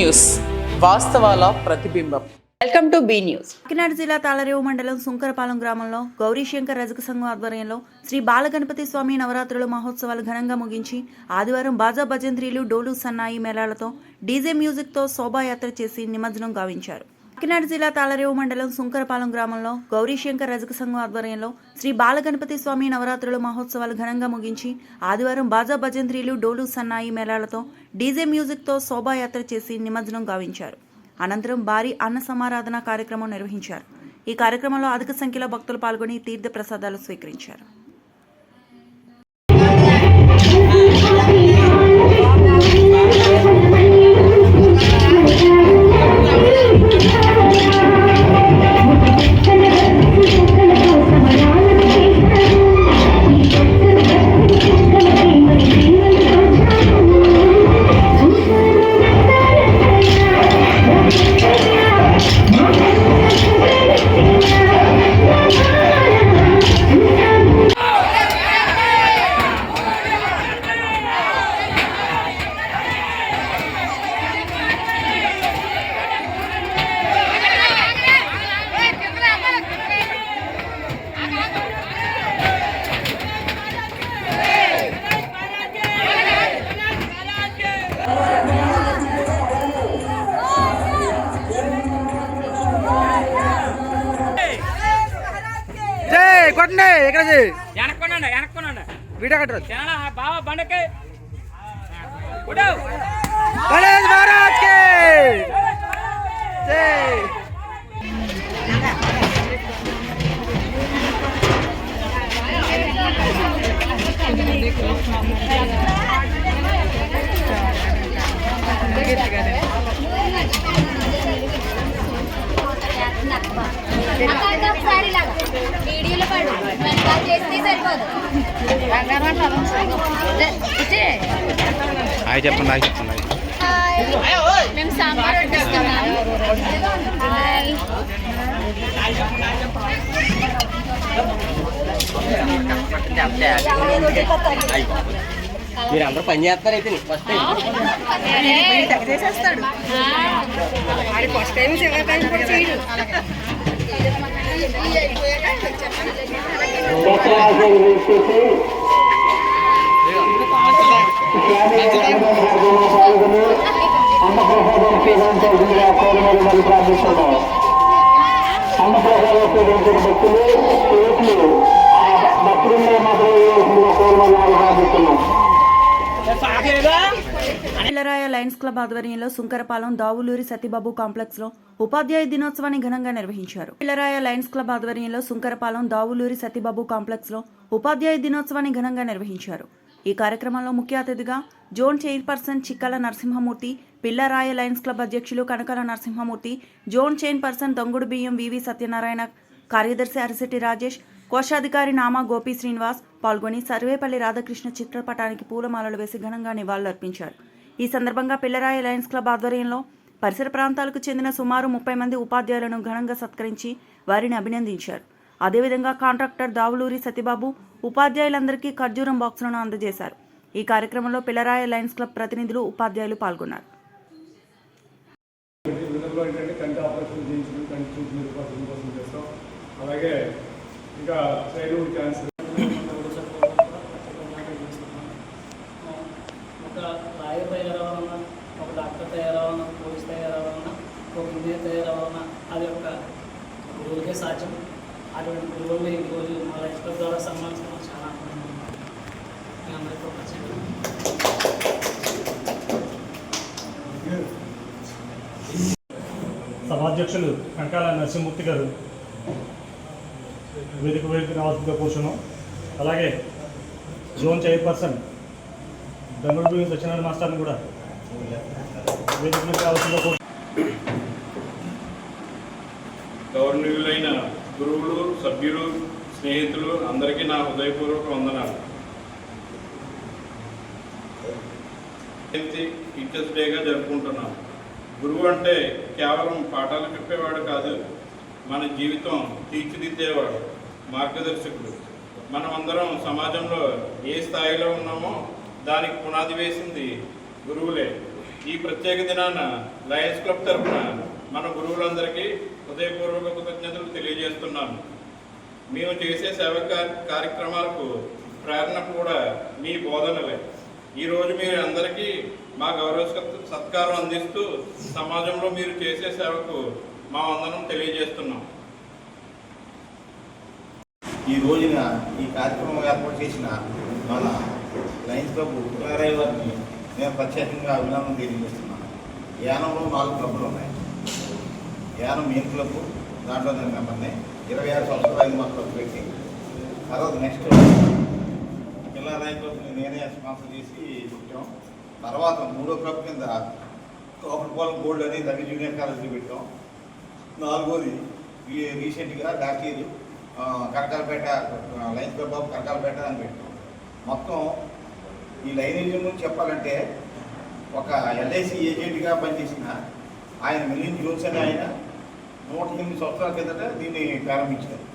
News, వాస్తవాల ప్రతిబింబం. Welcome to be news. Kakinada జిల్లా తాళరేవు మండలం సుంకరపాలెం గ్రామంలో గౌరీశంకర్ రజక సంఘం ఆధ్వర్యంలో శ్రీ బాలగణపతి స్వామి నవరాత్రుల మహోత్సవాలు ఘనంగా ముగించి ఆదివారం బాజా భజంత్రీలు, డోలు, సన్నాయి మేళాలతో డీజే మ్యూజిక్తో శోభాయాత్ర చేసి నిమజ్జనం గావించారు. కాకినాడ జిల్లా తాళరేవు మండలం సుంకరపాలెం గ్రామంలో గౌరీశంకర్ రజక సంఘం ఆధ్వర్యంలో శ్రీ బాలగణపతి స్వామి నవరాత్రుల మహోత్సవాలు ఘనంగా ముగించి ఆదివారం బాజా భజంత్రీలు, డోలు, సన్నాయి మేళాలతో డీజే మ్యూజిక్తో శోభాయాత్ర చేసి నిమజ్జనం గావించారు. అనంతరం భారీ అన్న సమారాధన కార్యక్రమం నిర్వహించారు. ఈ కార్యక్రమంలో అధిక సంఖ్యలో భక్తులు పాల్గొని తీర్థ ప్రసాదాలు స్వీకరించారు. కొట్టండి ఇక్కడ వెనక్కున్నాండి వీడియో కట్టరు బాబా బండకి గణేష్ మహారాజ్ కి జై. వీడియోలో పడు వెనకాల చేస్తే సరిపోదు. హాయ్ చెప్పండి. మేము సాంబార్ వడ్డిస్తున్నాము. మీరు అందరూ పని చేస్తారు అయితే ఫస్ట్ చేసేస్తాడు. ఫస్ట్ టైం సెకండ్ టైం కూడా చేయడు. పిల్లరాయ లయన్స్ క్లబ్ ఆధ్వర్యంలో సుంకరపాలెం దావులూరి సతీబాబు కాంప్లెక్స్ లో ఉపాధ్యాయ దినోత్సవాన్ని ఘనంగా నిర్వహించారు. పిల్లరాయ లయన్స్ క్లబ్ ఆధ్వర్యంలో సుంకరపాలెం దావులూరి సతీబాబు కాంప్లెక్స్ లో ఉపాధ్యాయ దినోత్సవాన్ని ఘనంగా నిర్వహించారు. ఈ కార్యక్రమంలో ముఖ్య అతిథిగా zone chairperson చిక్కల Narasimhamurthy, పిల్లరాయ Lions club అధ్యక్షులు కనకల నరసింహమూర్తి, జోన్ చైర్పర్సన్ దొంగుడు బియ్యం వివి సత్యనారాయణ, కార్యదర్శి అరిశెట్టి రాజేష్, కోశాధికారి నామా గోపి శ్రీనివాస్ పాల్గొని సర్వేపల్లి రాధాకృష్ణ చిత్రపటానికి పూలమాలలు వేసి ఘనంగా నివాళులర్పించారు. ఈ సందర్భంగా పిల్లరాయ లయన్స్ క్లబ్ ఆధ్వర్యంలో పరిసర ప్రాంతాలకు చెందిన సుమారు 30 మంది ఉపాధ్యాయులను ఘనంగా సత్కరించి వారిని అభినందించారు. అదేవిధంగా కాంట్రాక్టర్ దావులూరి సతీబాబు ఉపాధ్యాయులందరికీ ఖర్జూరం బాక్సులను అందజేశారు. ఈ కార్యక్రమంలో పిల్లరాయ లయన్స్ క్లబ్ ప్రతినిధులు, ఉపాధ్యాయులు పాల్గొన్నారు. అలాగే ఇంకా చైల్డ్హుడ్ క్యాన్సర్ ఒక లాయర్ తయారవ్వాలన్నా, ఒక డాక్టర్ తయారవ్వాలన్నా, పోలీస్ తయారవ్వాలన్నా, ఒక ఇంజనీర్ తయారవ్వాలన్నా అది ఒక గురువులకే సాధ్యం. అటువంటి గురువుల్ని ఈరోజు మా లైఫ్ క్లబ్ ద్వారా సన్మానించడం చాలా ఆనందంగా ఉంది. మీ అందరికీ ఒక సభాధ్యక్షులు కనకాల నరసింహమూర్తి గారు వేదిక రావాల్సిందిగా కూర్చున్నాం. అలాగే జోన్ చైర్పర్సన్ దొంగుడు సత్యనారాయణ మాస్టర్ని కూడా వేదిక మీద రావాల్సిందిగా కూర్చున్నాం. గౌరవనీయులైన గురువులు, సభ్యులు, స్నేహితులు అందరికీ నా హృదయపూర్వక వందనాలు. టీచర్స్ డేగా జరుపుకుంటున్నాను. గురువు అంటే కేవలం పాఠాలు చెప్పేవాడు కాదు, మన జీవితం తీర్చిదిద్దేవాడు, మార్గదర్శకుడు. మనమందరం సమాజంలో ఏ స్థాయిలో ఉన్నామో దానికి పునాది వేసింది గురువులే. ఈ ప్రత్యేక దినాన లయన్స్ క్లబ్ తరఫున మన గురువులందరికీ హృదయపూర్వక కృతజ్ఞతలు తెలియజేస్తున్నాను. మేము చేసే సేవా కార్యక్రమాలకు ప్రేరణ కూడా మీ బోధనలే. ఈరోజు మీరు అందరికీ మా గౌరవ సత్కారం అందిస్తూ సమాజంలో మీరు చేసే సేవకు మా వందనం తెలియజేస్తున్నాం. ఈ రోజున ఈ కార్యక్రమం ఏర్పాటు చేసిన మన లయన్స్ క్లబ్ ఉత్తరారాయ్ వారిని నేను ప్రత్యేకంగా అభినందన తెలియజేస్తున్నాను. యానంలో 4 క్లబ్లు ఉన్నాయి. యానం మెయిన్ క్లబ్, దాంట్లో నేను మెంబర్ని. 26 సంవత్సరాలు మా క్లబ్ పెట్టి తర్వాత నెక్స్ట్ పిల్లరాయ్ క్లబ్ని నేనే స్పాన్సర్ చేసి పెట్టాం. తర్వాత 3వ క్లబ్ కింద కోకట్పాలెం గోల్డ్ అని దగ్గర జూనియర్ కాలేజీలో పెట్టాం. 4వది రీసెంట్గా last year Kanakalapeta Lions club of Kanakalapeta అని పెట్టాం. మొత్తం ఈ లైనేజం గురించి చెప్పాలంటే ఒక ఎల్ఐసి ఏజెంట్గా పనిచేసిన ఆయన మిలియన్ జోన్స్ అని ఆయన 108 సంవత్సరాల కిందట దీన్ని ప్రారంభించారు.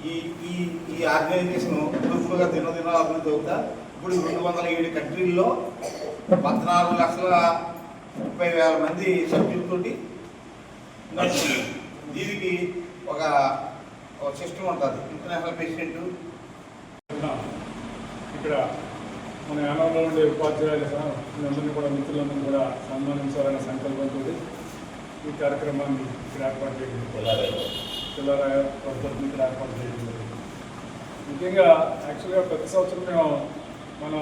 ఈ ఈ ఈ ఆర్గనైజేషన్ పూర్తిగా దినదిన అభివృద్ధి అవుతా ఇప్పుడు 207 కంట్రీల్లో 14,30,000 మంది సభ్యులతోటి నడుస్తుంది. దీనికి ఒక సిస్టమ్ ఉంటుంది. ఇంటర్నేషనల్ ప్రెసిడెంట్ ఇక్కడ మన యానంలో ఉండే ఉపాధ్యాయులు అందరినీ కూడా మిత్రులందరినీ కూడా సన్మానించాలనే సంకల్పంతో ఈ కార్యక్రమాన్ని ఇక్కడ ఏర్పాటు చేయడం పిల్లరాయ పద్ధతిని ఇక్కడ ఏర్పాటు చేయడం. ముఖ్యంగా యాక్చువల్గా ప్రతి సంవత్సరం మేము మన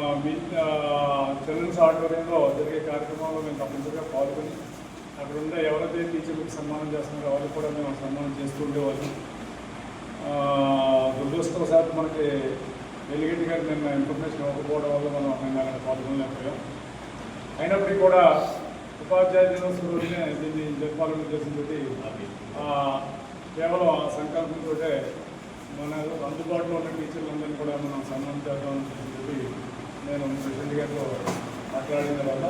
చిల్డ్రన్స్ ఆడిటోరియంలో జరిగే కార్యక్రమంలో మేము తప్పనిసరిగా పాల్గొని అక్కడ ఉండే ఎవరైతే టీచర్లకు సన్మానం చేస్తున్నారో వాళ్ళకి కూడా మేము సన్మానం చేస్తూ ఉండేవాళ్ళం. దురదృష్టవశాత్తు మనకి డెలిగేట్ గారికి నిన్న ఇన్ఫర్మేషన్ ఇవ్వకపోవడం వల్ల మనం నిన్న అక్కడ పాల్గొనలేకపోయాం. అయినప్పటికీ కూడా ఉపాధ్యాయ దినోత్సవం రోజునే దీన్ని జరపాలనే ఉద్దేశంతో కేవలం ఆ సంకల్పంతో మన అందుబాటులో ఉన్న టీచర్లందరినీ కూడా మనం సన్మానం చేద్దామని చెప్పి నేను ప్రెసిడెంట్ గారితో మాట్లాడిన వల్ల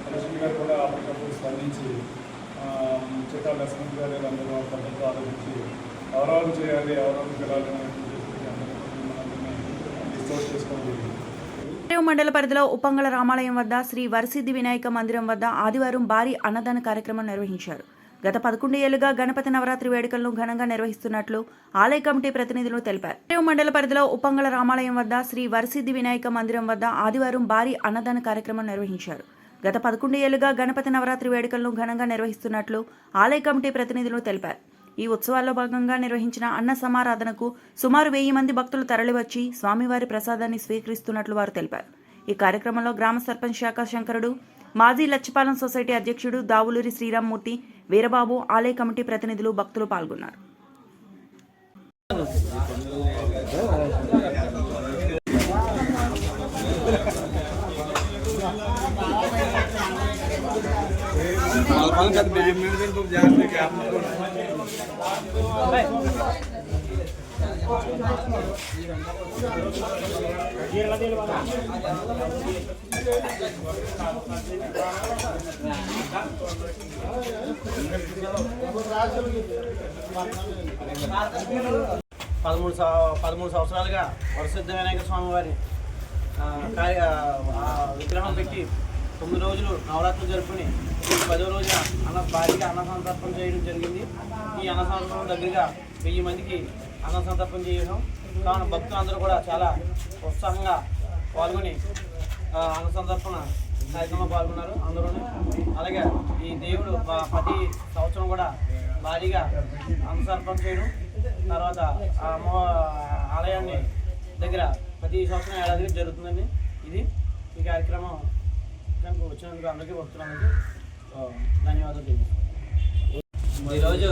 ప్రెసిడెంట్ గారు కూడా అప్పటికప్పుడు స్పందించి చిట్టా లక్ష్మణ్ గారు అందరూ పద్ధతిలో ఆలోచించి ఎవరెవరు చేయాలి ఎవరెవరు పిల్లలని డిస్కస్ చేసుకోవడం జరిగింది. మండల పరిధిలో ఉప్పంగళ రామాలయం వద్ద శ్రీ వరసిద్ధి వినాయక మందిరం వద్ద ఆదివారం భారీ అన్నదాన కార్యక్రమం నిర్వహించారు. గత 11 ఏళ్లుగా గణపతి నవరాత్రి వేడుకలను ఘనంగా నిర్వహిస్తున్నట్లు ఆలయ కమిటీ ప్రతినిధులు తెలిపారు. మండల పరిధిలో ఉప్పంగళ రామాలయం వద్ద శ్రీ వరసిద్ధి వినాయక మందిరం వద్ద ఆదివారం భారీ అన్నదాన కార్యక్రమం నిర్వహించారు. గత 11 ఏళ్లుగా గణపతి నవరాత్రి వేడుకలను ఘనంగా నిర్వహిస్తున్నట్లు ఆలయ కమిటీ ప్రతినిధులు తెలిపారు. ఈ ఉత్సవాల్లో భాగంగా నిర్వహించిన అన్న సమారాధనకు సుమారు 1000 మంది భక్తులు తరలివచ్చి స్వామివారి ప్రసాదాన్ని స్వీకరిస్తున్నట్లు వారు తెలిపారు. ఈ కార్యక్రమంలో గ్రామ సర్పంచ్ శాఖ శంకరుడు, మాజీ లచ్చిపాలెం సొసైటీ అధ్యక్షుడు దావులూరి శ్రీరామ్మూర్తి, వీరబాబు, ఆలయ కమిటీ ప్రతినిధులు, భక్తులు పాల్గొన్నారు. పదమూడు సంవత్సరాలుగా వరసిద్ధ వినాయక స్వామి వారి విగ్రహం పెట్టి 9 రోజులు నవరాత్రులు జరుపుకుని 10వ రోజున భారీగా అన్న సంతర్పణ చేయడం జరిగింది. ఈ అన్న సంతర్పణ దగ్గరగా 1000 మందికి అన్న సంతర్పణ చేయడం కావున భక్తులందరూ కూడా చాలా ఉత్సాహంగా పాల్గొని అన్న సంతర్పణ కార్యక్రమంలో పాల్గొన్నారు అందరూ. అలాగే ఈ దేవుడు ప్రతి సంవత్సరం కూడా భారీగా అన్న సంతర్పణ చేయడం, తర్వాత ఆలయాన్ని దగ్గర ప్రతి సంవత్సరం ఏడాదిగా జరుగుతుందండి. ఇది ఈ కార్యక్రమం వచ్చినందుకు అందరికీ వస్తున్నందుకు ధన్యవాదాలు. ఈరోజు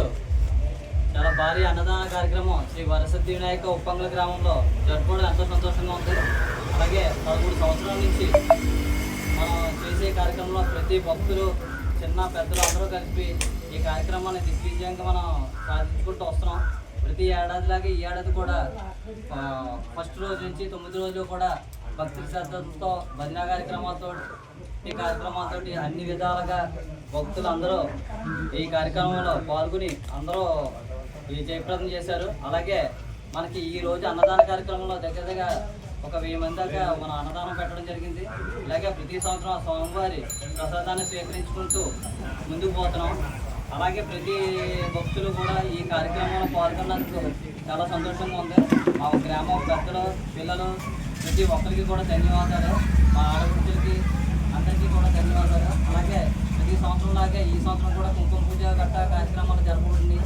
చాలా భారీ అన్నదాన కార్యక్రమం శ్రీ వరసిద్ధి వినాయక ఉప్పంగళ గ్రామంలో జరుపుకోవడం ఎంతో సంతోషంగా ఉంది. అలాగే 13 సంవత్సరాల నుంచి మనం చేసే కార్యక్రమంలో ప్రతి భక్తులు, చిన్న పెద్దలు అందరూ కలిపి ఈ కార్యక్రమాన్ని దిగ్విజయంగా మనం సాధించుకుంటూ వస్తున్నాం. ప్రతి ఏడాదిలాగే ఈ ఏడాది కూడా ఫస్ట్ రోజు నుంచి 9 రోజులు కూడా భక్తి శ్రద్ధలతో భజన కార్యక్రమాలతో ఈ కార్యక్రమాలతో అన్ని విధాలుగా భక్తులు అందరూ ఈ కార్యక్రమంలో పాల్గొని అందరూ ఈ జయప్రదం చేశారు. అలాగే మనకి ఈ రోజు అన్నదాన కార్యక్రమంలో దగ్గర ఒక 1000 మంది దాకా మనం అన్నదానం పెట్టడం జరిగింది. ఇలాగే ప్రతి సంవత్సరం స్వామివారి ప్రసాదాన్ని స్వీకరించుకుంటూ ముందుకు పోతున్నాం. అలాగే ప్రతి భక్తులు కూడా ఈ కార్యక్రమంలో పాల్గొన్నందుకు చాలా సంతోషంగా ఉంది. మా గ్రామం పెద్దలు, పిల్లలు ప్రతి ఒక్కరికి కూడా ధన్యవాదాలు. మా ఆడపడుచులకి అందరికీ కూడా ధన్యవాదాలు. అలాగే ప్రతి సంవత్సరం లాగే ఈ సంవత్సరం కూడా కుంకుమ పూజ గట్ట కార్యక్రమాలు జరపబడింది.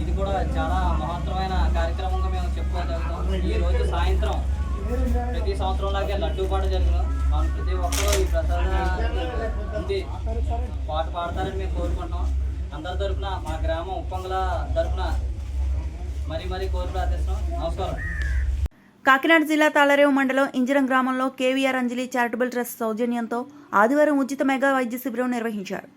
ఇది కూడా చాలా మహత్తరమైన కార్యక్రమంగా మేము చెప్పుకోగలుగుతాం. ఈరోజు సాయంత్రం ప్రతి సంవత్సరం లాగే లడ్డూ పాట జరిగిన మనం ప్రతి ఒక్కరూ ఈ ప్రసాదాన్ని పాట పాడతారని మేము కోరుకుంటున్నాం. అందరి తరఫున మా గ్రామం ఉప్పంగుల తరఫున మరీ కోరి ప్రార్థిస్తున్నాం. నమస్కారం. కాకినాడ జిల్లా తాళరేవు మండలం ఇంజరం గ్రామంలో కేవీఆర్ అంజలి చారిటబుల్ ట్రస్ట్ సౌజన్యంతో ఆదివారం ఉచిత మెగా వైద్య శిబిరం నిర్వహించారు.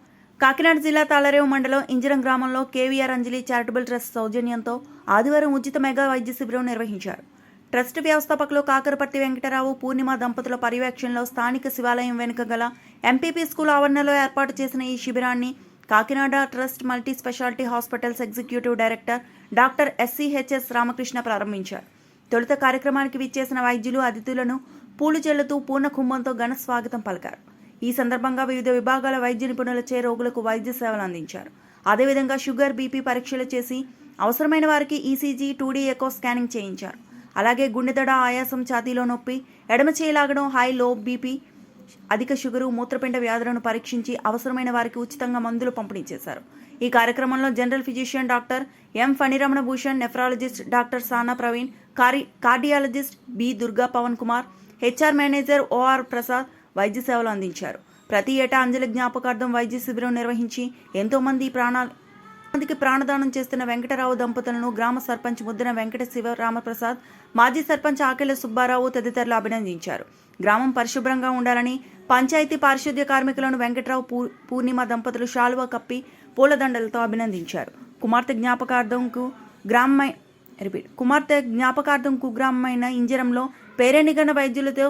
కాకినాడ జిల్లా తాళరేవు మండలం ఇంజరం గ్రామంలో కేవీఆర్ అంజలి చారిటబుల్ ట్రస్ట్ సౌజన్యంతో ఆదివారం ఉచిత మెగా వైద్య శిబిరం నిర్వహించారు. ట్రస్ట్ వ్యవస్థాపకులు కాకరపర్తి వెంకటరావు, పూర్ణిమ దంపతుల పర్యవేక్షణలో స్థానిక శివాలయం వెనుక గల ఎంపీపీ స్కూల్ ఆవరణలో ఏర్పాటు చేసిన ఈ శిబిరాన్ని Kakinada trust multi speciality hospitals executive director doctor SCHS Ramakrishna ప్రారంభించారు. తొలుత కార్యక్రమానికి విచ్చేసిన వైద్యులు అతిథులను పూలు చెల్లుతూ పూర్ణ కుంభంతో ఘన స్వాగతం పలికారు. ఈ సందర్భంగా వివిధ విభాగాల వైద్య నిపుణులచే రోగులకు వైద్య సేవలు అందించారు. అదేవిధంగా షుగర్, బీపీ పరీక్షలు చేసి అవసరమైన వారికి ECG, 2D ఎకో స్కానింగ్ చేయించారు. అలాగే గుండెదడ, ఆయాసం, ఛాతీలో నొప్పి, ఎడమ చేయి లాగడం, హై, లో బీపీ, అధిక షుగరు, మూత్రపిండ వ్యాధులను పరీక్షించి అవసరమైన వారికి ఉచితంగా మందులు పంపిణీ చేశారు. ఈ కార్యక్రమంలో general physician doctor M Phaniramana Bhushan, nephrologist doctor Sana Praveen, cardiologist B Durga Pavan Kumar, HR manager OR Prasad వైద్య సేవలు అందించారు. ప్రతి ఏటా అంజలి జ్ఞాపకార్థం వైద్య శిబిరం నిర్వహించి ఎంతో మందికి ప్రాణదానం చేస్తున్న వెంకటరావు దంపతులను గ్రామ సర్పంచ్ ముద్దన వెంకట శివ రామప్రసాద్, మాజీ సర్పంచ్ ఆకెళ్ల సుబ్బారావు తదితరులు అభినందించారు. గ్రామం పరిశుభ్రంగా ఉండాలని పంచాయతీ పారిశుద్ధ్య కార్మికులను వెంకటరావు, పూర్ణిమ దంపతులు శాలువా కప్పి పూలదండలతో అభినందించారు. కుమార్తె జ్ఞాపకార్థం కుగ్రామమైన ఇంజరంలో పేరెనిగన వైద్యులతో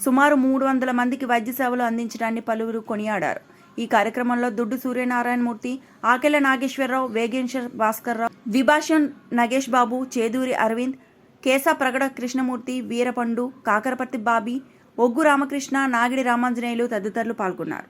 సుమారు 300 మందికి వైద్య సేవలు అందించడాన్ని పలువురు కొనియాడారు. ఈ కార్యక్రమంలో దుడ్డు సూర్యనారాయణమూర్తి, ఆకెళ్ల నాగేశ్వరరావు, వేగేశ్వర్ భాస్కర్రావు, విభాషన్ నగేష్ బాబు, చేదూరి అరవింద్, కేసా ప్రగడ కృష్ణమూర్తి, వీరపండు, కాకరపర్తి బాబీ, ఒగ్గు రామకృష్ణ, నాగిడి రామాంజనేయులు తదితరులు పాల్గొన్నారు.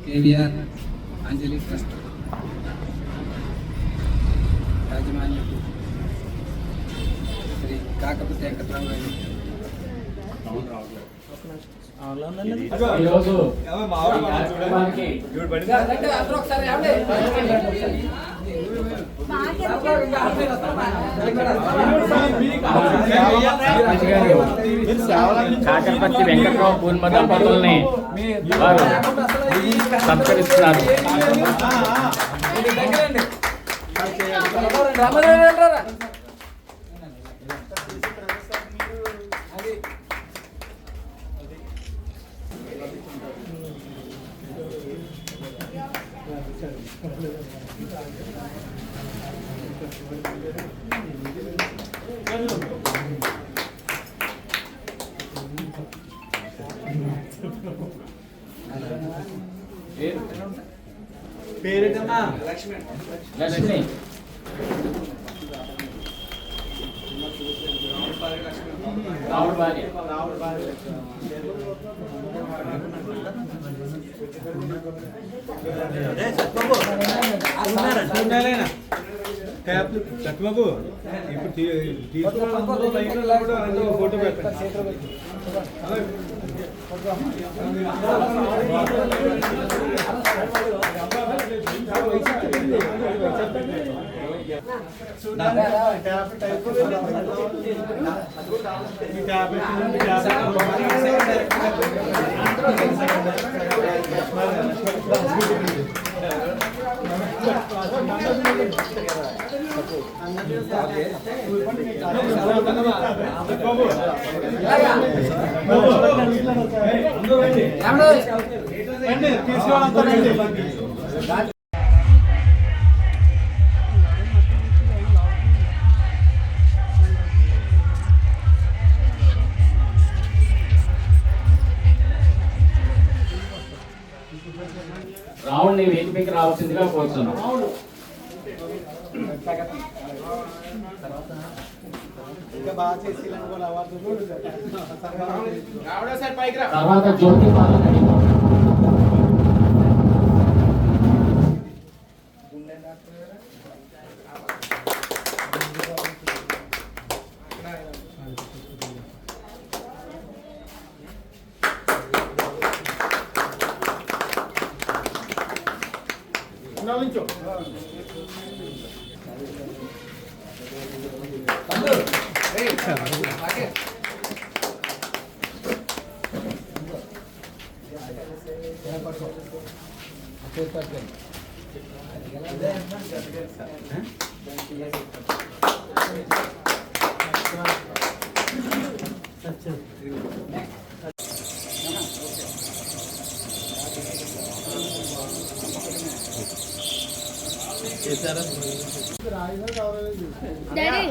కేవీఆర్ అంజలి ట్రస్ట్ కాకపతి వెంకటరామయ్య. ఈరోజు ఈ కార్యక్రమానికి కాకపతి వెంకటరావు పూర్ణ దంపతుల్ని వారు సత్కరిస్తున్నారు. పేరేటమ్మా? లక్ష్మి. రావుడు భార్య. సత్యబాబు ఇప్పుడు తీసుకోవడం ఫోటో పెట్టండి. రావుడిని వేదికకి రావాల్సిందిగా కోరుతున్నాం. తర్వాత జ్యోతి పాలన డాడీ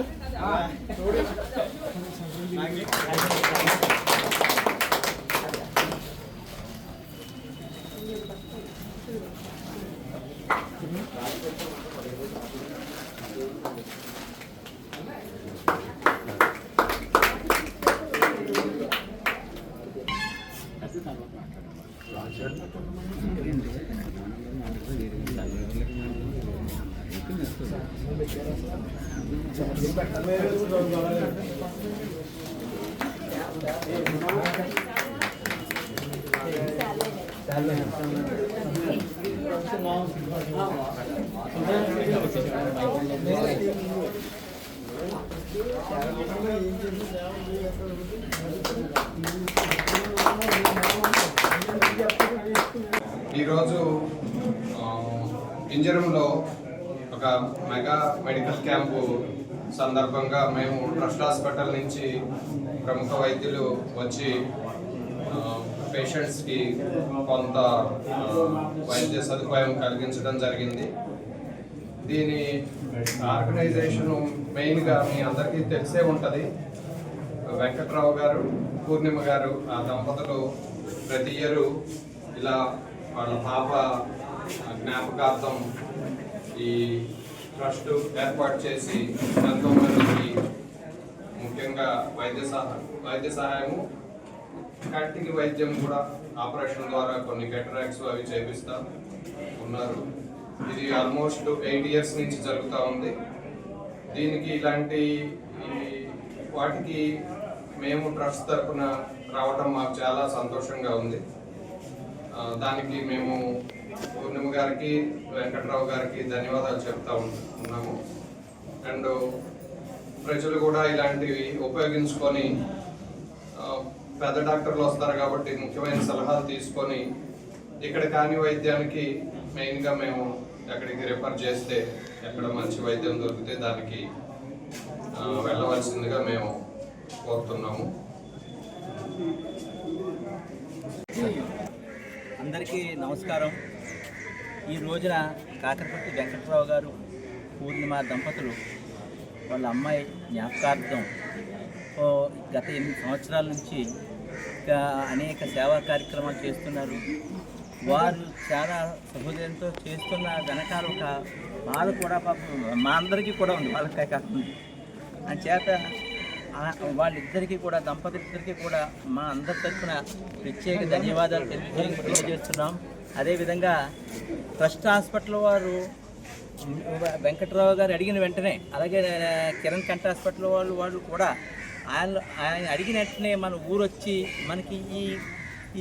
ఈరోజు ఇంజరంలో ఒక మెగా మెడికల్ క్యాంపు సందర్భంగా మేము ట్రస్ట్ హాస్పిటల్ నుంచి ప్రముఖ వైద్యులు వచ్చి పేషెంట్స్కి కొంత వైద్య సదుపాయం కలిగించడం జరిగింది. దీని ఆర్గనైజేషను మెయిన్గా మీ అందరికీ తెలిసే ఉంటుంది. వెంకట్రావు గారు, పూర్ణిమ గారు, ఆ దంపతులు ప్రతి ఇయరు ఇలా వాళ్ళ పాప జ్ఞాపకార్థం ఈ ట్రస్ట్ ఏర్పాటు చేసి ఎంతో మందికి ముఖ్యంగా వైద్య సహాయము, కంటికి వైద్యం కూడా ఆపరేషన్ ద్వారా కొన్ని కెటరాక్ట్స్ అవి చేపిస్తూ ఉన్నారు. ఇది ఆల్మోస్ట్ 8 years నుంచి జరుగుతూ ఉంది. దీనికి ఇలాంటి వాటికి మేము ట్రస్ట్ తరఫున రావడం మాకు చాలా సంతోషంగా ఉంది. దానికి మేము పూర్ణిమ గారికి, వెంకట్రావు గారికి ధన్యవాదాలు చెప్తా ఉన్నాము. అండ్ ప్రజలు కూడా ఇలాంటివి ఉపయోగించుకొని, పెద్ద డాక్టర్లు వస్తారు కాబట్టి ముఖ్యమైన సలహాలు తీసుకొని ఇక్కడ కాని వైద్యానికి మెయిన్గా మేము ఎక్కడికి రిఫర్ చేస్తే ఎక్కడ మంచి వైద్యం దొరికితే దానికి వెళ్ళవలసిందిగా మేము కోరుతున్నాము. అందరికీ నమస్కారం. ఈ రోజున కాకరపర్తి వెంకట్రావు గారు, పూర్ణిమ దంపతులు వాళ్ళ అమ్మాయి జ్ఞాపకార్థం గత 8 సంవత్సరాల నుంచి అనేక సేవా కార్యక్రమాలు చేస్తున్నారు. వారు చాలా సహృదయంతో చేస్తున్న వెనకాల ఒక బాధ కూడా మా అందరికీ కూడా ఉంది, వాళ్ళకే కాకుండా. అంచేత వాళ్ళిద్దరికీ కూడా, దంపతులిద్దరికీ కూడా మా అందరి తరఫున ప్రత్యేక ధన్యవాదాలు తెలియజేస్తున్నాం. అదేవిధంగా ట్రస్ట్ హాస్పిటల్ వారు వెంకట్రావు గారు అడిగిన వెంటనే, అలాగే కిరణ్ కంట హాస్పిటల్ వాళ్ళు కూడా ఆయన అడిగిన వెంటనే మన ఊరొచ్చి మనకి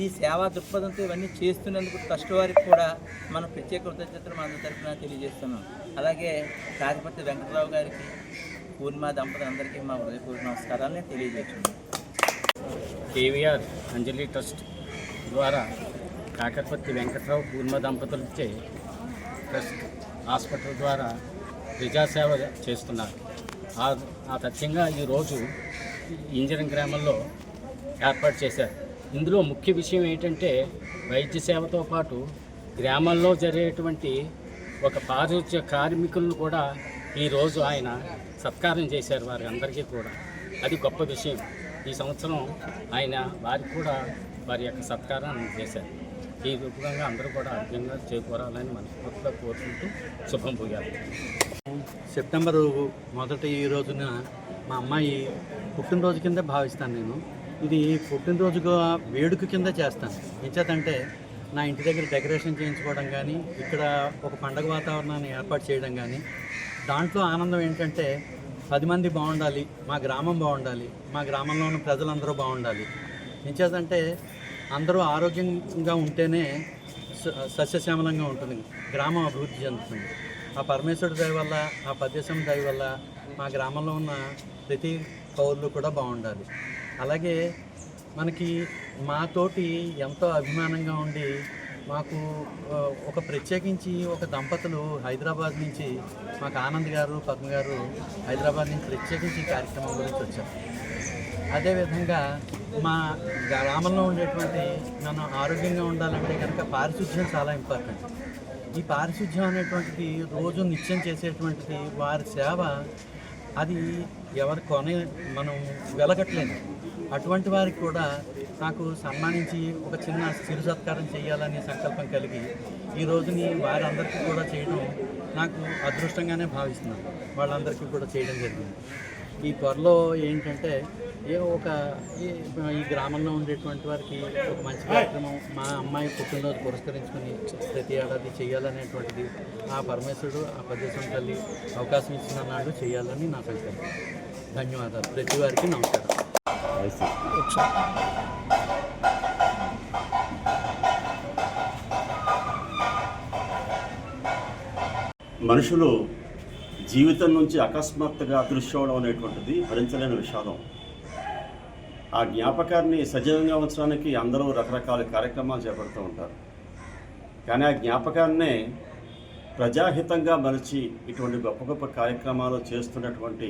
ఈ సేవా దృక్పథంతో ఇవన్నీ చేస్తున్నందుకు ట్రస్ట్ వారికి కూడా మనం ప్రత్యేక కృతజ్ఞతలు మన తరఫున తెలియజేస్తున్నాం. అలాగే కాకపర్తి వెంకట్రావు గారికి, పూర్ణిమ దంపతులందరికీ మా హృదయపూర్వక నమస్కారాలని తెలియజేస్తున్నాం. కేవీఆర్ అంజలి ట్రస్ట్ ద్వారా కాకరపర్తి వెంకట్రావు, పూర్ణిమ దంపతులచే ట్రస్ట్ హాస్పిటల్ ద్వారా ప్రజాసేవ చేస్తున్నారు. ఆ తథ్యంగా ఈరోజు ఇంజనీరింగ్ గ్రామంలో ఏర్పాటు చేశారు. ఇందులో ముఖ్య విషయం ఏంటంటే, వైద్య సేవతో పాటు గ్రామాల్లో జరిగేటువంటి ఒక పారిశుధ్య కార్మికులను కూడా ఈరోజు ఆయన సత్కారం చేశారు వారి అందరికీ కూడా. అది గొప్ప విషయం. ఈ సంవత్సరం ఆయన వారికి కూడా వారి యొక్క సత్కారాన్ని చేశారు. ఈ రూపంగా అందరూ కూడా ఆరోగ్యంగా చేకూరాలని మనస్ఫూర్తిగా కోరుకుంటూ శుభం పోయారు. సెప్టెంబరు 1 ఈ రోజున మా అమ్మాయి పుట్టినరోజు కింద భావిస్తాను నేను. ఇది పుట్టినరోజుగా వేడుక కింద చేస్తాను. ఎంచేతంటే నా ఇంటి దగ్గర డెకరేషన్ చేయించుకోవడం కానీ, ఇక్కడ ఒక పండగ వాతావరణాన్ని ఏర్పాటు చేయడం కానీ, దాంట్లో ఆనందం ఏంటంటే 10 మంది బాగుండాలి, మా గ్రామం బాగుండాలి, మా గ్రామంలో ఉన్న ప్రజలందరూ బాగుండాలి. ఎంచేతంటే అందరూ ఆరోగ్యంగా ఉంటేనే సస్యశ్యామలంగా ఉంటుంది, గ్రామం అభివృద్ధి చెందుతుంది. ఆ పరమేశ్వరుడి దయ వల్ల, ఆ పద్యసం దయ వల్ల మా గ్రామంలో ఉన్న ప్రతి పౌరులు కూడా బాగుండాలి. అలాగే మనకి మాతోటి ఎంతో అభిమానంగా ఉండి, మాకు ఒక ప్రత్యేకించి ఒక దంపతులు హైదరాబాద్ నుంచి, మాకు ఆనంద్ గారు, పద్మ గారు హైదరాబాద్ నుంచి ప్రత్యేకించి ఈ కార్యక్రమం గురించి వచ్చారు. అదేవిధంగా మా గ్రామంలో ఉండేటువంటి మనం ఆరోగ్యంగా ఉండాలంటే కనుక పారిశుధ్యం చాలా ఇంపార్టెంట్. ఈ పారిశుధ్యం అనేటువంటిది రోజు నిత్యం చేసేటువంటిది వారి సేవ, అది ఎవరు మనం వెలగట్లేదు. అటువంటి వారికి కూడా నాకు సన్మానించి ఒక చిన్న చిరు సత్కారం చేయాలనే సంకల్పం కలిగి ఈ రోజుని వారందరికీ కూడా చేయడం నాకు అదృష్టంగానే భావిస్తున్నాను. వాళ్ళందరికీ కూడా చేయడం జరిగింది. ఈ త్వరలో ఏంటంటే ఈ గ్రామంలో ఉండేటువంటి వారికి ఒక మంచి కార్యక్రమం మా అమ్మాయి పుట్టినరోజు పురస్కరించుకొని ప్రతి ఏడాది చేయాలనేటువంటిది ఆ పరమేశ్వరుడు, ఆ పద్యసం తల్లి అవకాశం ఇచ్చిన నాడు చేయాలని నా సంకల్పం. ధన్యవాదాలు. ప్రతి వారికి నమస్కారం. మనుషులు జీవితం నుంచి అకస్మాత్తుగా అదృశ్యవడం అనేటువంటిది భరించలేని విషాదం. ఆ జ్ఞాపకాన్ని సజీవంగా ఉంచడానికి అందరూ రకరకాల కార్యక్రమాలు చేపడుతూ ఉంటారు. కానీ ఆ జ్ఞాపకాన్నే ప్రజాహితంగా మలిచి ఇటువంటి గొప్ప గొప్ప కార్యక్రమాలు చేస్తున్నటువంటి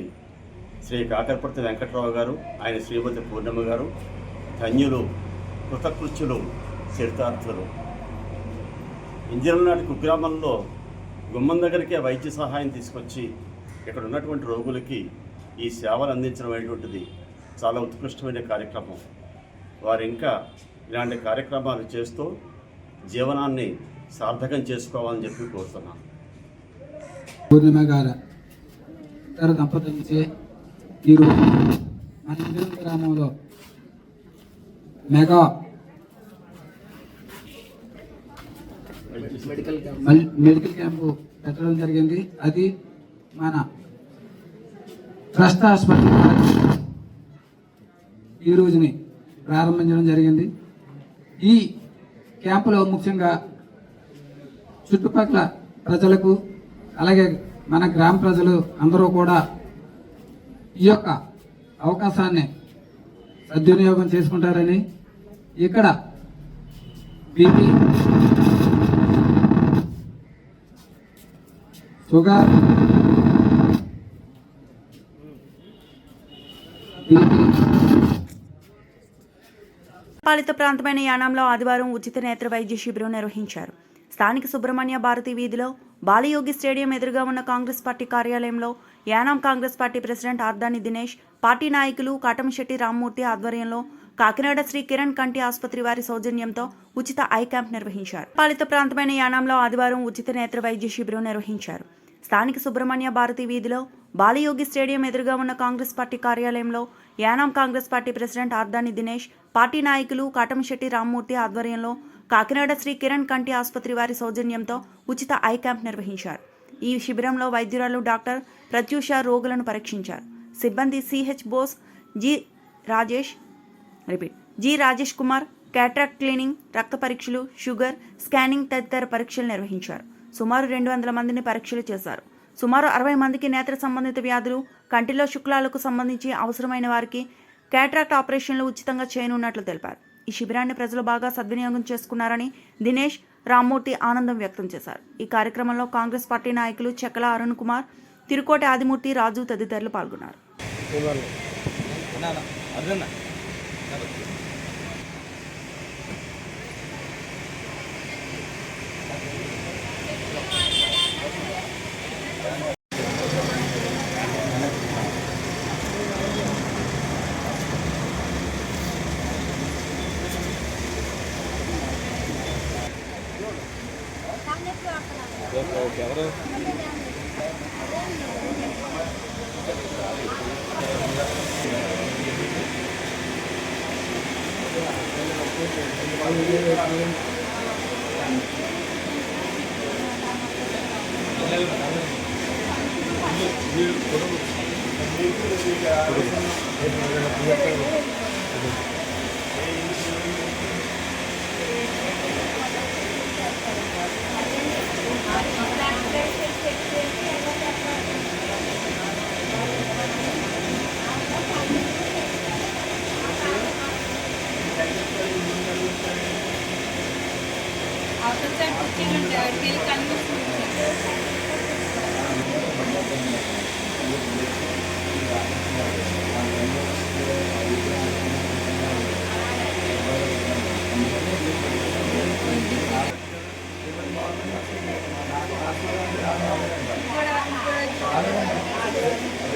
శ్రీ కాకరపర్తి వెంకట్రావు గారు, ఆయన శ్రీమతి పూర్ణిమ గారు ధన్యులు, కృతకృత్యులు, చరితార్థులు. ఇంజనీరింగ్ నాటి కుగ్రామంలో గుమ్మం దగ్గరికే వైద్య సహాయం తీసుకొచ్చి ఇక్కడ ఉన్నటువంటి రోగులకి ఈ సేవలు అందించడం అనేటువంటిది చాలా ఉత్కృష్టమైన కార్యక్రమం. వారు ఇంకా ఇలాంటి కార్యక్రమాలు చేస్తూ జీవనాన్ని సార్థకం చేసుకోవాలని చెప్పి కోరుతున్నాను. పూర్ణిమ గారు దంపతులచే ఈరోజు మన ఇంజనీరింగ్ గ్రామంలో మెగా మెడికల్ క్యాంపు పెట్టడం జరిగింది. అది మన ట్రస్ట్ హాస్పిటల్ ఈ రోజుని ప్రారంభించడం జరిగింది. ఈ క్యాంపులో ముఖ్యంగా చుట్టుపక్కల ప్రజలకు అలాగే మన గ్రామ ప్రజలు అందరూ కూడా ఈ యొక్క అవకాశాన్ని సద్వినియోగం చేసుకుంటారని, ఇక్కడ బీపీ, షుగర్, పాలిత ప్రాంతమైన యానాంలో ఆదివారం ఉచిత నేత్ర వైద్య శిబిరం నిర్వహించారు. స్థానిక సుబ్రహ్మణ్య భారతి వీధిలో బాలయోగి స్టేడియం ఎదురుగా ఉన్న కాంగ్రెస్ పార్టీ కార్యాలయంలో Yanam Congress party president Ardani Dinesh, party నాయకులు కాటంశెట్టి రామ్మూర్తి ఆధ్వర్యంలో కాకినాడ శ్రీ కిరణ్ కంటి ఆసుపత్రి వారి సౌజన్యంతో ఉచిత ఐ క్యాంప్ నిర్వహించారు. పాలిత ప్రాంతమైన యానాంలో ఆదివారం ఉచిత నేత్ర వైద్య శిబిరం నిర్వహించారు. స్థానిక సుబ్రహ్మణ్య భారతి వీధిలో బాలయోగి స్టేడియం ఎదురుగా ఉన్న కాంగ్రెస్ పార్టీ కార్యాలయంలో Yanam Congress party president Ardani Dinesh, party నాయకులు కాటంశెట్టి రామ్మూర్తి ఆధ్వర్యంలో కాకినాడ శ్రీ కిరణ్ కంటి ఆసుపత్రి వారి సౌజన్యంతో ఉచిత ఐ క్యాంప్ నిర్వహించారు. ఈ శిబిరంలో వైద్యురాలు డాక్టర్ ప్రత్యూష రోగులను పరీక్షించారు. సిబ్బంది CH Bose, G Rajesh Kumar cataract cleaning, రక్త పరీక్షలు, షుగర్ స్కానింగ్ తదితర పరీక్షలు నిర్వహించారు. సుమారు 200 మందిని పరీక్షలు చేశారు. సుమారు 60 మందికి నేత్ర సంబంధిత వ్యాధులు, కంటిలో శుక్లాలకు సంబంధించి అవసరమైన వారికి క్యాట్రాక్ట్ ఆపరేషన్లు ఉచితంగా చేయనున్నట్లు తెలిపారు. ఈ శిబిరాన్ని ప్రజలు బాగా సద్వినియోగం చేసుకున్నారని దినేష్, రామ్మూర్తి ఆనందం వ్యక్తం చేశారు. ఈ కార్యక్రమంలో కాంగ్రెస్ పార్టీ నాయకులు చెక్కల అరుణ్ కుమార్, తిరుకోటి ఆదిమూర్తి, రాజు తదితరులు పాల్గొన్నారు.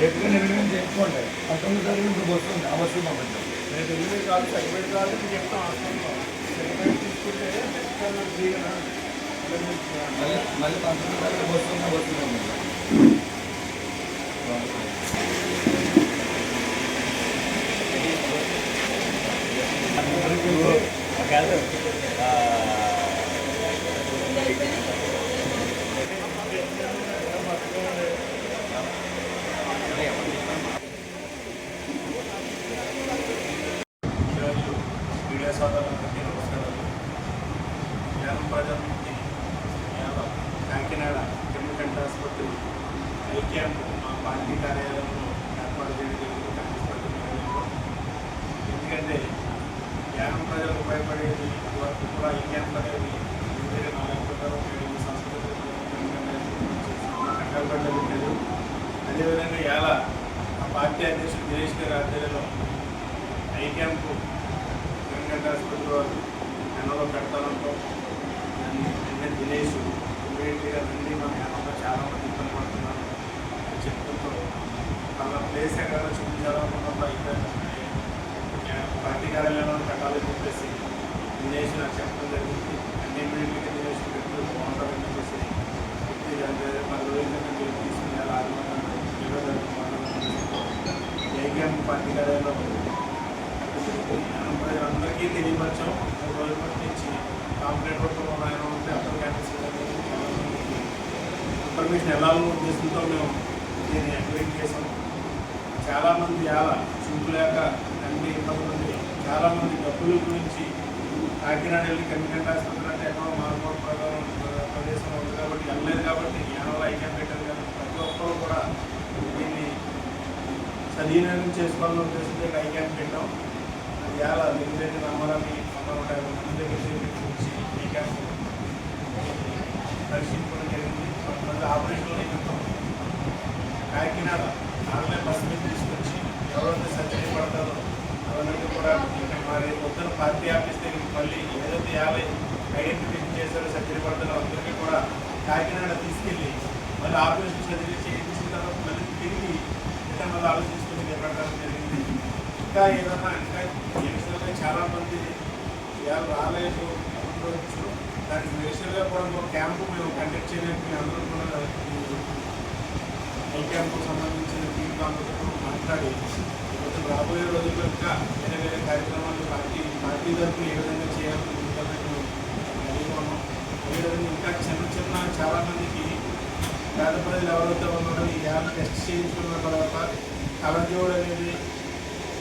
రేపు నిర్ణయం చేసుకోండి. 19 తారీఖు ఇప్పుడు వస్తుంది అవసరం అవ్వండి. రేపు 8 కాదు సర్టిఫికేట్ కాదు మీకు చెప్తాం. సర్టిఫికేట్ తీసుకుంటే మళ్ళీ 19 తారీఖు వస్తుంది. మీడియా సోదరులందరికీ నమస్కారాలు. యానం ప్రజల నుంచి కాకినాడ కిరణ్ కంటి ఆసుపత్రి ఐ క్యాంప్ మా పార్టీ కార్యాలయంలో ఏర్పాటు చేయడం జరిగింది. కాంగ్రెస్ పార్టీ కార్యాలయంలో. ఎందుకంటే యానం ప్రజలకు ఉపయోగపడేది వరకు కూడా ఈ క్యాంప్ అనేది వేరే నాయకులు సంస్కృతి సంకల్పడ్డది లేదు. అదేవిధంగా ఇలా మా పార్టీ అధ్యక్షుడు దినేష్ గారి ఆధ్వర్యంలో ఐ క్యాంపు కిరణ్ ఆసుపత్రి వారు ఎన్నో పెడతానంటూ దినేష్ ఇమీడియట్గా రండి మన యానంలో చాలామంది ఇబ్బంది పడుతున్నారు అని చెప్తుంటూ వాళ్ళ ప్లేస్ ఎక్కడ చూపించాలనుకున్నప్పుడు అయితే పార్టీ కార్యాలయంలో పెట్టాలని చెప్పేసి దినేష్ నాకు చెప్పడం జరిగింది. అన్ని ఇమీడియట్గా దినేష్ పెట్టి బాగుంటారని చెప్పేసి మన రోజులు తీసుకుని ఐ క్యాంప్ పార్టీ కార్యాలయంలో ప్రజలందరికీ తెలియపరచాం. 3 రోజుల నుంచి కాంప్లైంట్ వర్క్ ఆయన ఉంటే అక్కడ క్యాన్సిల్ ఇన్ఫర్మేషన్ వెళ్ళాలని ఉద్దేశంతో మేము దీన్ని ఎంక్వైరీ చేసాం. చాలామంది చూపు లేక అన్ని ఇబ్బందులు చాలామంది డబ్బుల గురించి కాకినాడ వెళ్ళి కమిటెంట్ ఆసుపత్రి అంటే ఎక్కడో మార్మోడ్ ప్రదేశంలో ఉంది కాబట్టి వెళ్ళలేదు కాబట్టి యానవల్ ఐ క్యాంప్ పెట్టారు కాబట్టి ప్రతి ఒక్కరు కూడా దీన్ని సద్వినియోగం చేసుకోవాలని ఉద్దేశంతో ఐ క్యాంప్ పెట్టాం. అది ఎలా లిమిటెడ్ రామారావు 150 మంది దగ్గర నుంచి ఈ క్యాంప్ పరిశీలించడం జరిగింది. కొంతమంది ఆపరేషన్లో నిమిత్తం కాకినాడ ఆన్లైన్ బస్సు మీద తీసుకొచ్చి ఎవరైతే సర్జరీ పడతారో అవన్నీ కూడా మరి పొద్దున పార్టీ ఆఫీస్ దగ్గరికి మళ్ళీ ఏదైతే 50 ఐడెంటిఫికేషన్ చేశారో సర్జరీ పడతారో అందరికీ కూడా కాకినాడ తీసుకెళ్ళి మళ్ళీ ఆపరేషన్ సర్జరీ చేయించిన తర్వాత మళ్ళీ తిరిగి రిటర్న్ మళ్ళీ ఆలోచించుకుని నిలబడడం జరిగింది. ఇంకా ఏదన్నా ఇంకా ఈ విషయంలో చాలామంది ఇవాళ రాలేదు అనుకోవచ్చు. దానికి స్పెషల్గా కూడా ఒక క్యాంపు మేము కండక్ట్ చేయడానికి అందరూ కూడా ఈ క్యాంపుకు సంబంధించిన టీంలో అందరితో మాట్లాడి కొంచెం రాబోయే రోజుల్లో ఇంకా వేరే వేరే కార్యక్రమాలు పార్టీ తరఫున ఏ విధంగా చేయాలని మేము అడిగిపోన్నాం. అదేవిధంగా ఇంకా చిన్న చాలామందికి పేద ప్రజలు ఎవరైతే ఉన్నారో ఈ యాప్ టెస్ట్ చేయించుకున్న తర్వాత కలజోడు అనేది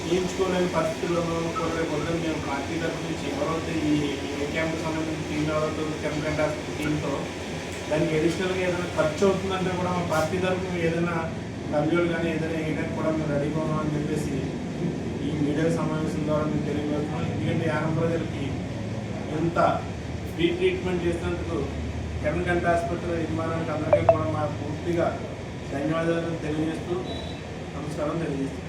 చేయించుకోలేని పరిస్థితుల్లో కూడా రేపు మేము పార్టీ తరఫు నుంచి ఎవరైతే ఈ ఏ క్యాంప్కి సంబంధించిన టీం ఎవరైతే కెంపెంట్ హాస్పిటల్ టీంతో దానికి అడిషనల్గా ఏదైనా ఖర్చు అవుతుందంటే కూడా మా పార్టీ తరఫున ఏదైనా కలజోడు కానీ ఏదైనా వేయడానికి కూడా మేము రెడీగా ఉన్నామని చెప్పేసి ఈ మీడియా సమావేశం ద్వారా మేము తెలియజేస్తున్నాం. ఎందుకంటే యానం ప్రజలకి ఎంత ఫ్రీ ట్రీట్మెంట్ చేసినందుకు కెంపెంట్ హాస్పిటల్ యజమానానికి అందరికీ కూడా మా పూర్తిగా ధన్యవాదాలు తెలియజేస్తూ నమస్కారం తెలియజేస్తున్నాం.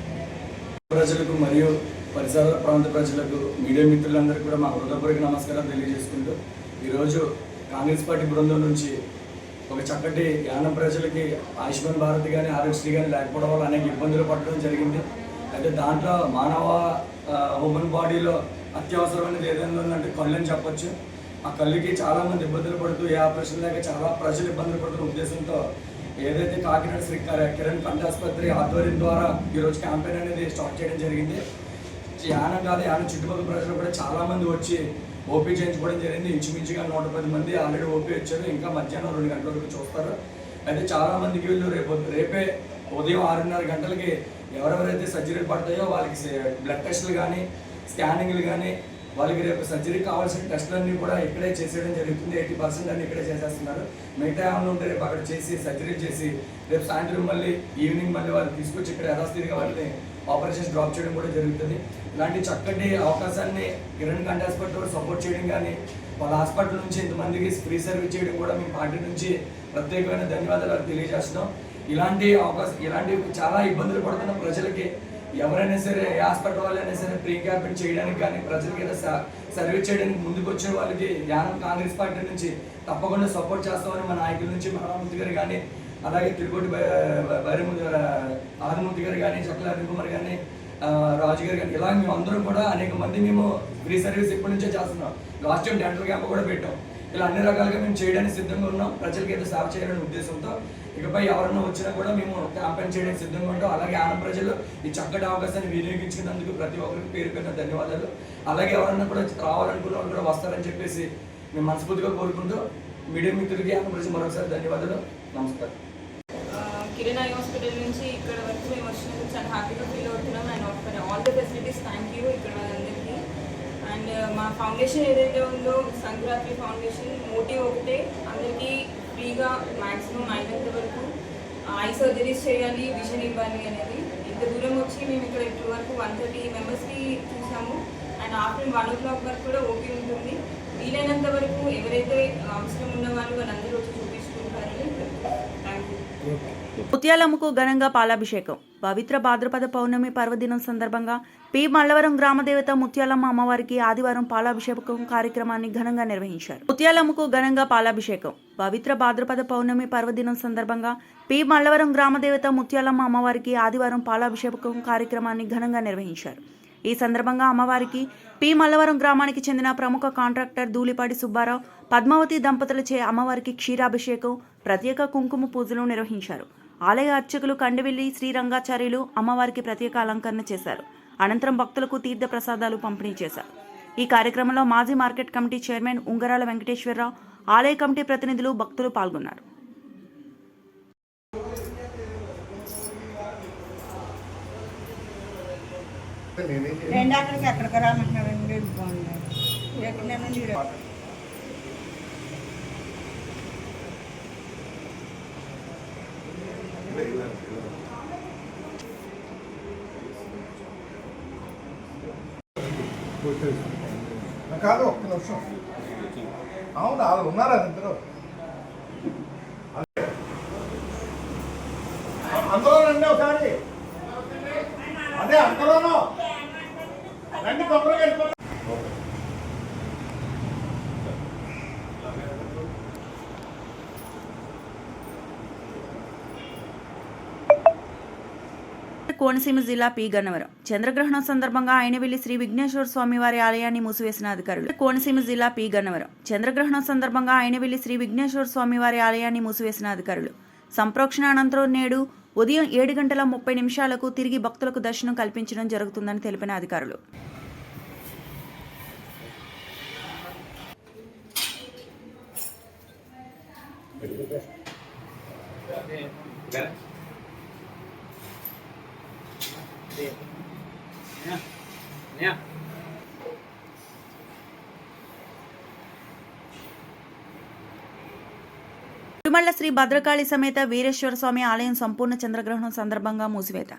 ప్రజలకు మరియు పరిసర ప్రాంత ప్రజలకు మీడియా మిత్రులందరికీ కూడా మా హృదయపూర్వక నమస్కారం తెలియజేసుకుంటూ ఈరోజు కాంగ్రెస్ పార్టీ బృందం నుంచి ఒక చక్కటి యానం ప్రజలకి ఆయుష్మాన్ భారత్ కానీ ఆరోగ్యశ్రీ కానీ లేకపోవడం వల్ల అనేక ఇబ్బందులు పడడం జరిగింది. అయితే దాంట్లో మానవ హ్యూమన్ బాడీలో అత్యవసరమైనది ఏదైనా ఉందంటే కళ్ళు అని చెప్పొచ్చు. ఆ కళ్ళుకి చాలామంది ఇబ్బందులు పడుతూ ఏ ఆపరేషన్ లేక చాలా ప్రజలు ఇబ్బందులు పడుతున్న ఉద్దేశంతో ఏదైతే కాకినాడ శ్రీ కిరణ్ కంటి ఆసుపత్రి ఆధ్వర్యం ద్వారా ఈరోజు క్యాంపెయిన్ అనేది స్టార్ట్ చేయడం జరిగింది. యానం కాదు యానం చుట్టుపక్కల ప్రజలు కూడా చాలామంది వచ్చి ఓపీ చేయించుకోవడం జరిగింది. ఇంచుమించుగా 110 మంది ఆల్రెడీ ఓపీ వచ్చారు. ఇంకా మధ్యాహ్నం 2 గంటల వరకు చూస్తారు. అయితే చాలామందికి వీళ్ళు రేపే ఉదయం 6:30 గంటలకి ఎవరెవరైతే సర్జరీలు పడతాయో వాళ్ళకి బ్లడ్ టెస్టులు కానీ స్కానింగ్లు కానీ వాళ్ళకి రేపు సర్జరీకి కావాల్సిన టెస్టులన్నీ కూడా ఇక్కడే చేసేయడం జరుగుతుంది. 80% అన్ని ఇక్కడే చేసేస్తున్నారు. మిగతా ఏమైనా ఉంటే రేపు అక్కడ చేసి సర్జరీలు చేసి రేపు సాయంత్రం మళ్ళీ ఈవినింగ్ మళ్ళీ వాళ్ళు తీసుకొచ్చి ఇక్కడ యథాస్థితిగా వాళ్ళని ఆపరేషన్స్ డ్రాప్ చేయడం కూడా జరుగుతుంది. ఇలాంటి చక్కటి అవకాశాన్ని కిరణ్ కంటి హాస్పిటల్ సపోర్ట్ చేయడం కానీ వాళ్ళ హాస్పిటల్ నుంచి ఇంతమందికి ఫ్రీ సర్వీస్ చేయడం కూడా మీ పార్టీ నుంచి ప్రత్యేకమైన ధన్యవాదాలు తెలియజేస్తున్నాం. ఇలాంటి చాలా ఇబ్బందులు పడుతున్న ప్రజలకి ఎవరైనా సరే ఏ హాస్పిటల్ వాళ్ళైనా సరే ప్రీ క్యాంపెయిన్ చేయడానికి కానీ ప్రజలకి ఏదైనా సర్వీస్ చేయడానికి ముందుకు వచ్చే వాళ్ళకి యానం కాంగ్రెస్ పార్టీ నుంచి తప్పకుండా సపోర్ట్ చేస్తామని మా నాయకుల నుంచి మహామూర్తి గారు కానీ అలాగే తిరుకోటి ఆదిమూర్తి గారు కానీ చక్కల అరుణ్ కుమార్ కానీ రాజు గారు కానీ ఇలా మేము అందరం కూడా అనేక మంది మేము ఫ్రీ సర్వీస్ ఇప్పటి నుంచే చేస్తున్నాం. లాస్ట్ టైం డెంటల్ క్యాంప్ కూడా పెట్టాం. ఇలా అన్ని రకాలుగా మేము చేయడానికి సిద్ధంగా ఉన్నాం. ప్రజలకి ఏదో సేవ చేయాలనే ఉద్దేశంతో ఇకపై ఎవరైనా వచ్చినా కూడా మేము క్యాంపెయిన్ చేయడానికి సిద్ధంగా ఉంటాం. అలాగే ఆంధ్ర ప్రజలు ఈ చక్కటి అవకాశాన్ని వినియోగించుకున్నందుకు ప్రతి ఒక్కరికి పేరు పేరున ధన్యవాదాలు. అలాగే ఎవరైనా కూడా రావాలనుకున్న వాళ్ళు కూడా వస్తారని చెప్పేసి మేము మనస్ఫూర్తిగా కోరుకుంటూ మీడియా మిత్రులకి ఆంధ్ర ప్రజలు మరొకసారి ధన్యవాదాలు. నమస్కారం. కిరణ్ ఐ హాస్పిటల్ నుంచి ఇక్కడ వరకు మేము వచ్చినందుకు చాలా హ్యాపీగా ఫీల్ అవుతున్నాం. And offer all the facilities thank you ఇక్కడ వాళ్ళందరికీ. అండ్ మా ఫౌండేషన్ ఏదైతే ఉందో సంక్రాంతి ఫౌండేషన్ మోటివ్ ఒకటే, అందరికీ ఫ్రీగా మ్యాక్సిమం అయినంత వరకు ఐ సర్జరీస్ చేయాలి, విజన్ ఇవ్వాలి అనేది. ఇంత దూరం వచ్చి మేము ఇక్కడ ఇప్పుడు వరకు 130 మెంబర్స్కి చూసాము. అండ్ ఆఫ్టర్ 1 o'clock వరకు కూడా ఓపీ ఉంటుంది. వీలైనంత వరకు ఎవరైతే అవసరం ఉన్న వాళ్ళు వాళ్ళందరూ వచ్చి చూపించుకుంటారని థ్యాంక్ యూ. ముత్యాలమ్మకు ఘనంగా పాలాభిషేకం. పవిత్ర భాద్రపద పౌర్ణమి పర్వదినం సందర్భంగా పి మల్లవరం గ్రామదేవత ముత్యాలమ్మ అమ్మవారికి ఆదివారం పాలాభిషేకం కార్యక్రమాన్ని ఘనంగా నిర్వహించారు. ముత్యాలమ్మకు ఘనంగా పాలాభిషేకం. పవిత్ర భాద్రపద పౌర్ణమి పర్వదినం సందర్భంగా పి మల్లవరం గ్రామదేవత ముత్యాలమ్మ అమ్మవారికి ఆదివారం పాలాభిషేకం కార్యక్రమాన్ని ఘనంగా నిర్వహించారు. ఈ సందర్భంగా అమ్మవారికి పి మల్లవరం గ్రామానికి చెందిన ప్రముఖ కాంట్రాక్టర్ ధూళిపాటి సుబ్బారావు పద్మావతి దంపతులచే అమ్మవారికి క్షీరాభిషేకం, ప్రత్యేక కుంకుమ పూజలు నిర్వహించారు. ఆలయ అర్చకులు కండవిల్లి శ్రీరంగాచార్యులు అమ్మవారికి ప్రత్యేక అలంకరణ చేశారు. అనంతరం భక్తులకు తీర్థ ప్రసాదాలు పంపిణీ చేశారు. ఈ కార్యక్రమంలో మాజీ మార్కెట్ కమిటీ చైర్మన్ ఉంగరాల వెంకటేశ్వరరావు, ఆలయ కమిటీ ప్రతినిధులు, భక్తులు పాల్గొన్నారు. రెండు అక్కడికి ఎక్కడికి రామంటున్నారండి ఎక్కడ నుండి కాదు ఒక్క నిమిషం. అవును వాళ్ళు ఉన్నారా ఇద్దరు అందులో రండి ఒకసారి. అదే అంతలోనూ రండి తొందరగా వెళ్ళిపోతాం. కోనసీమ జిల్లా పి గన్నవరం చంద్రగ్రహణం సందర్భంగా ఆయనవెల్లి శ్రీ విఘ్నేశ్వర స్వామివారి ఆలయాన్ని మూసివేసిన అధికారులు. కోనసీమ జిల్లా పి గన్నవరం చంద్రగ్రహణం సందర్భంగా ఆయనవెల్లి శ్రీ విఘ్నేశ్వర స్వామివారి ఆలయాన్ని మూసివేసిన అధికారులు. సంప్రోక్షణ అనంతరం నేడు ఉదయం 7:30 తిరిగి భక్తులకు దర్శనం కల్పించడం జరుగుతుందని తెలిపిన అధికారులు. తిరుమల శ్రీ భద్రకాళి సమేత వీరేశ్వర స్వామి ఆలయం సంపూర్ణ చంద్రగ్రహణం సందర్భంగా మూసివేత.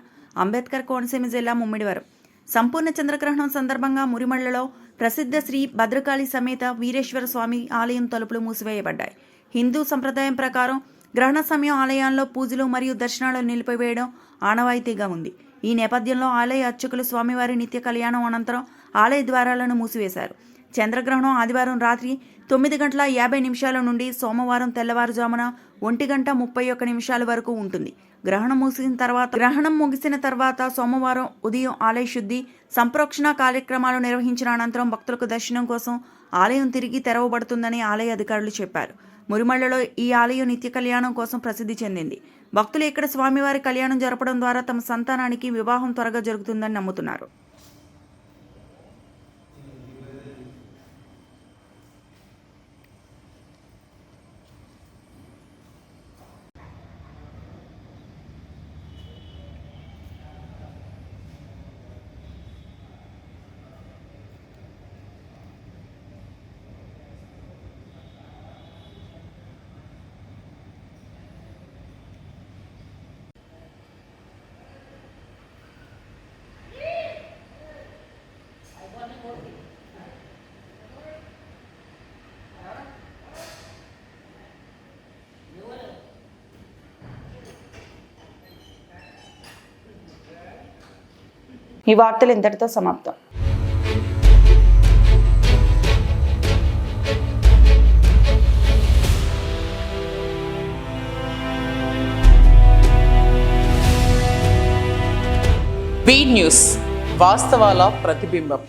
అంబేద్కర్ కోనసీమ జిల్లా ముమ్మిడివరం సంపూర్ణ చంద్రగ్రహణం సందర్భంగా మురిమళ్లలో ప్రసిద్ధ శ్రీ భద్రకాళి సమేత వీరేశ్వర స్వామి ఆలయం తలుపులు మూసివేయబడ్డాయి. హిందూ సంప్రదాయం ప్రకారం గ్రహణ సమయం ఆలయాల్లో పూజలు మరియు దర్శనాలు నిలిపివేయడం ఆనవాయితీగా ఉంది. ఈ నేపథ్యంలో ఆలయ అర్చకులు స్వామివారి నిత్య కళ్యాణం అనంతరం ఆలయ ద్వారాలను మూసివేశారు. చంద్రగ్రహణం ఆదివారం రాత్రి 9:50 నుండి సోమవారం తెల్లవారుజామున 1:31 వరకు ఉంటుంది. గ్రహణం ముగిసిన తర్వాత సోమవారం ఉదయం ఆలయ శుద్ధి సంప్రోక్షణ కార్యక్రమాలు నిర్వహించిన అనంతరం భక్తులకు దర్శనం కోసం ఆలయం తిరిగి తెరవబడుతుందని ఆలయ అధికారులు చెప్పారు. మురిమళ్లలో ఈ ఆలయం నిత్య కళ్యాణం కోసం ప్రసిద్ధి చెందింది. భక్తులు ఇక్కడ స్వామివారి కళ్యాణం జరపడం ద్వారా తమ సంతానానికి వివాహం త్వరగా జరుగుతుందని నమ్ముతున్నారు. ఈ వార్తలు ఇంతటితో సమాప్తం. బీ న్యూస్ వాస్తవాల ప్రతిబింబం.